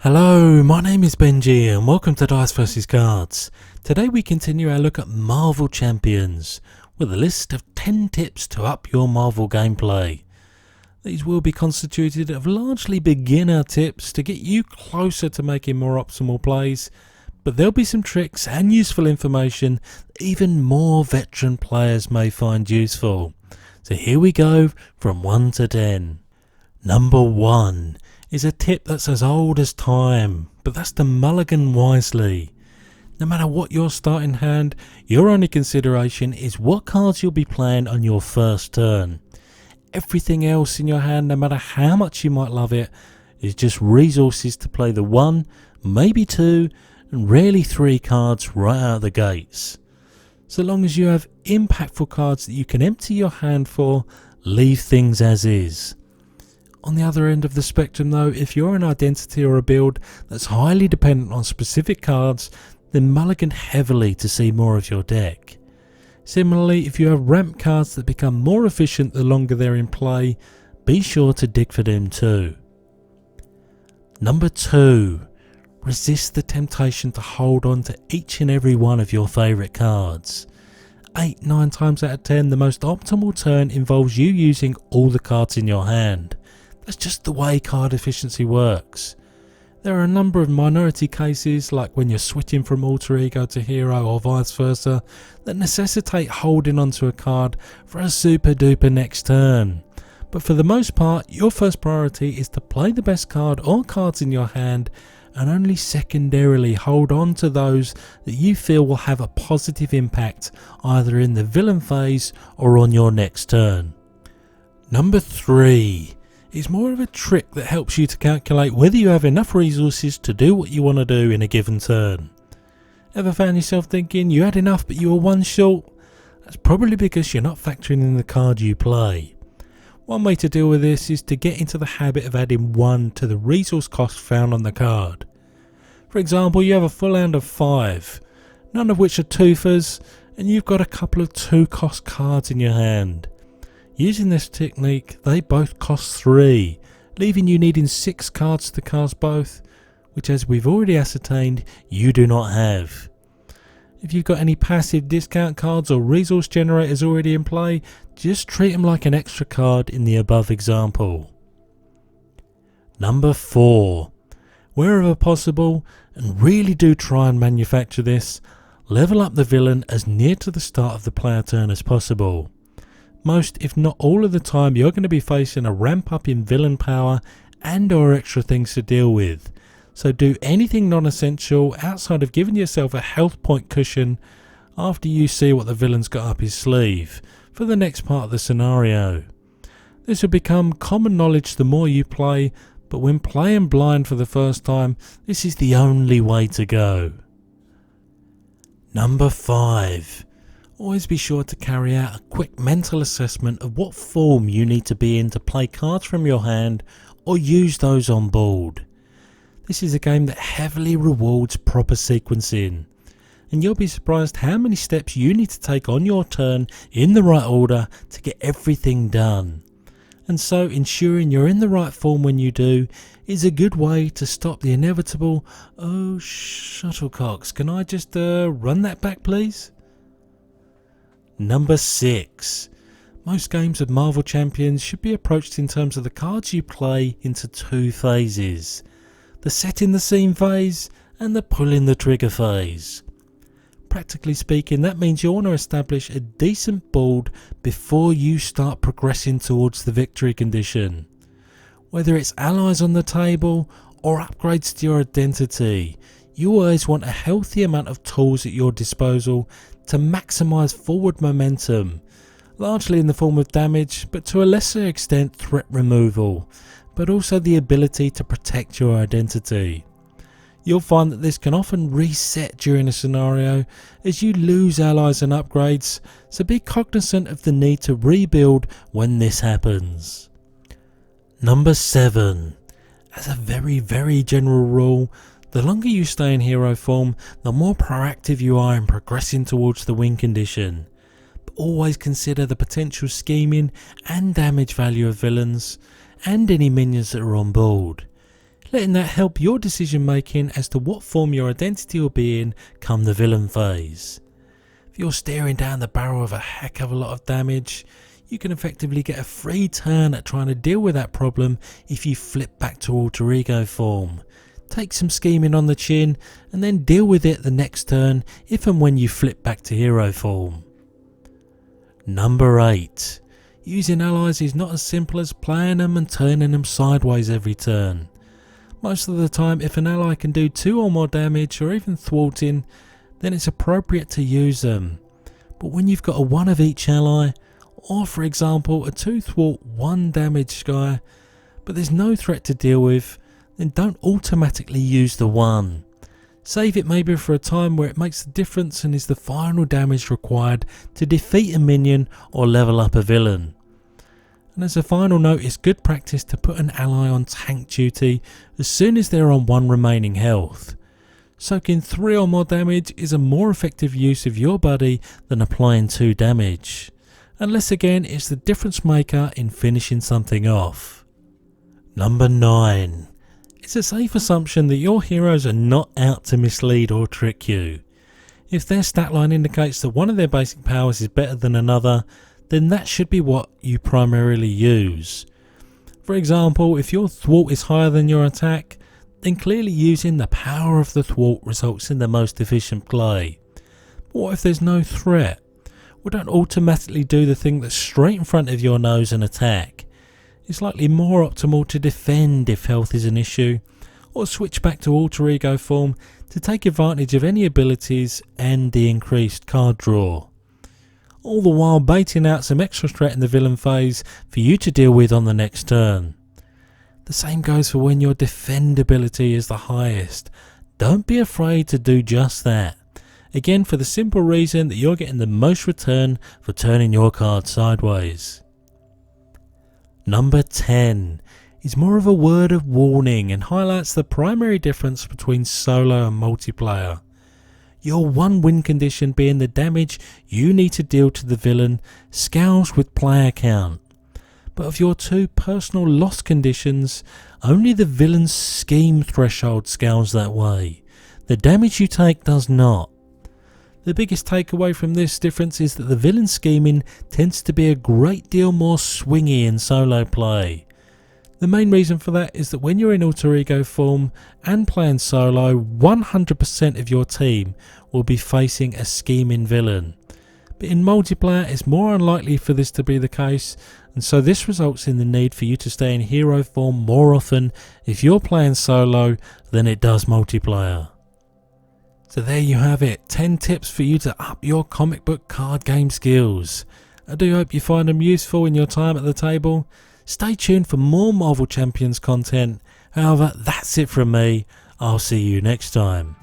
Hello, my name is Benji and welcome to Dice vs Cards. Today we continue our look at Marvel Champions with a list of 10 tips to up your Marvel gameplay. These will be constituted of largely beginner tips to get you closer to making more optimal plays, but there'll be some tricks and useful information that even more veteran players may find useful. So here we go from 1 to 10. Number 1 is a tip that's as old as time, but that's to mulligan wisely. No matter what your starting hand, your only consideration is what cards you'll be playing on your first turn. Everything else in your hand, no matter how much you might love it, is just resources to play the 1, maybe 2, and rarely 3 cards right out of the gates. So long as you have impactful cards that you can empty your hand for, leave things as is. On the other end of the spectrum though, if you're an identity or a build that's highly dependent on specific cards, then mulligan heavily to see more of your deck. Similarly, if you have ramp cards that become more efficient the longer they're in play, be sure to dig for them too. Number 2. Resist the temptation to hold on to each and every one of your favourite cards. 8-9 times out of 10, the most optimal turn involves you using all the cards in your hand. That's just the way card efficiency works. There are a number of minority cases, like when you're switching from alter ego to hero or vice versa, that necessitate holding onto a card for a super duper next turn. But for the most part, your first priority is to play the best card or cards in your hand, and only secondarily hold on to those that you feel will have a positive impact either in the villain phase or on your next turn. Number 3. It's more of a trick that helps you to calculate whether you have enough resources to do what you want to do in a given turn. Ever found yourself thinking you had enough but you were 1 short? That's probably because you're not factoring in the card you play. One way to deal with this is to get into the habit of adding 1 to the resource cost found on the card. For example, you have a full hand of 5, none of which are twofers, and you've got a couple of 2 cost cards in your hand. Using this technique, they both cost 3, leaving you needing 6 cards to cast both, which, as we've already ascertained, you do not have. If you've got any passive discount cards or resource generators already in play, just treat them like an extra card in the above example. Number 4. Wherever possible, and really do try and manufacture this, level up the villain as near to the start of the player turn as possible. Most, if not all of the time, you're going to be facing a ramp up in villain power and or extra things to deal with. So do anything non-essential outside of giving yourself a health point cushion after you see what the villain's got up his sleeve for the next part of the scenario. This will become common knowledge the more you play, but when playing blind for the first time, this is the only way to go. Number 5. Always be sure to carry out a quick mental assessment of what form you need to be in to play cards from your hand or use those on board. This is a game that heavily rewards proper sequencing, and you'll be surprised how many steps you need to take on your turn in the right order to get everything done. And so ensuring you're in the right form when you do is a good way to stop the inevitable, "Oh shuttlecocks, can I just run that back please?" Number 6. Most games of Marvel Champions should be approached in terms of the cards you play into 2 phases. The setting the scene phase and the pulling the trigger phase. Practically speaking, that means you want to establish a decent board before you start progressing towards the victory condition. Whether it's allies on the table or upgrades to your identity, you always want a healthy amount of tools at your disposal to maximise forward momentum, largely in the form of damage, but to a lesser extent threat removal, but also the ability to protect your identity. You'll find that this can often reset during a scenario as you lose allies and upgrades, so be cognizant of the need to rebuild when this happens. Number 7. As a very general rule, the longer you stay in hero form, the more proactive you are in progressing towards the win condition. But always consider the potential scheming and damage value of villains, and any minions that are on board. letting that help your decision making as to what form your identity will be in come the villain phase. If you're staring down the barrel of a heck of a lot of damage, you can effectively get a free turn at trying to deal with that problem if you flip back to alter ego form. Take some scheming on the chin and then deal with it the next turn if and when you flip back to hero form. Number 8. Using allies is not as simple as playing them and turning them sideways every turn. Most of the time, if an ally can do 2 or more damage or even thwarting, then it's appropriate to use them. But when you've got a 1 of each ally, or for example a 2 thwart 1 damage guy, but there's no threat to deal with, then don't automatically use the 1. Save it maybe for a time where it makes a difference and is the final damage required to defeat a minion or level up a villain. And as a final note, it's good practice to put an ally on tank duty as soon as they're on 1 remaining health. Soaking 3 or more damage is a more effective use of your buddy than applying 2 damage. Unless again it's the difference maker in finishing something off. Number 9. It's a safe assumption that your heroes are not out to mislead or trick you. If their stat line indicates that one of their basic powers is better than another, then that should be what you primarily use. For example, if your thwart is higher than your attack, then clearly using the power of the thwart results in the most efficient play. But what if there's no threat? Well, don't automatically do the thing that's straight in front of your nose and attack. It's likely more optimal to defend if health is an issue, or switch back to alter ego form to take advantage of any abilities and the increased card draw. All the while baiting out some extra threat in the villain phase for you to deal with on the next turn. The same goes for when your defend ability is the highest. Don't be afraid to do just that. Again, for the simple reason that you're getting the most return for turning your card sideways. Number 10 is more of a word of warning and highlights the primary difference between solo and multiplayer. Your 1 win condition being the damage you need to deal to the villain scales with player count. But of your 2 personal loss conditions, only the villain's scheme threshold scales that way. The damage you take does not. The biggest takeaway from this difference is that the villain scheming tends to be a great deal more swingy in solo play. The main reason for that is that when you're in alter ego form and playing solo, 100% of your team will be facing a scheming villain. But in multiplayer it's more unlikely for this to be the case, and so this results in the need for you to stay in hero form more often if you're playing solo than it does multiplayer. So there you have it, 10 tips for you to up your comic book card game skills. I do hope you find them useful in your time at the table. Stay tuned for more Marvel Champions content. However, that's it from me. I'll see you next time.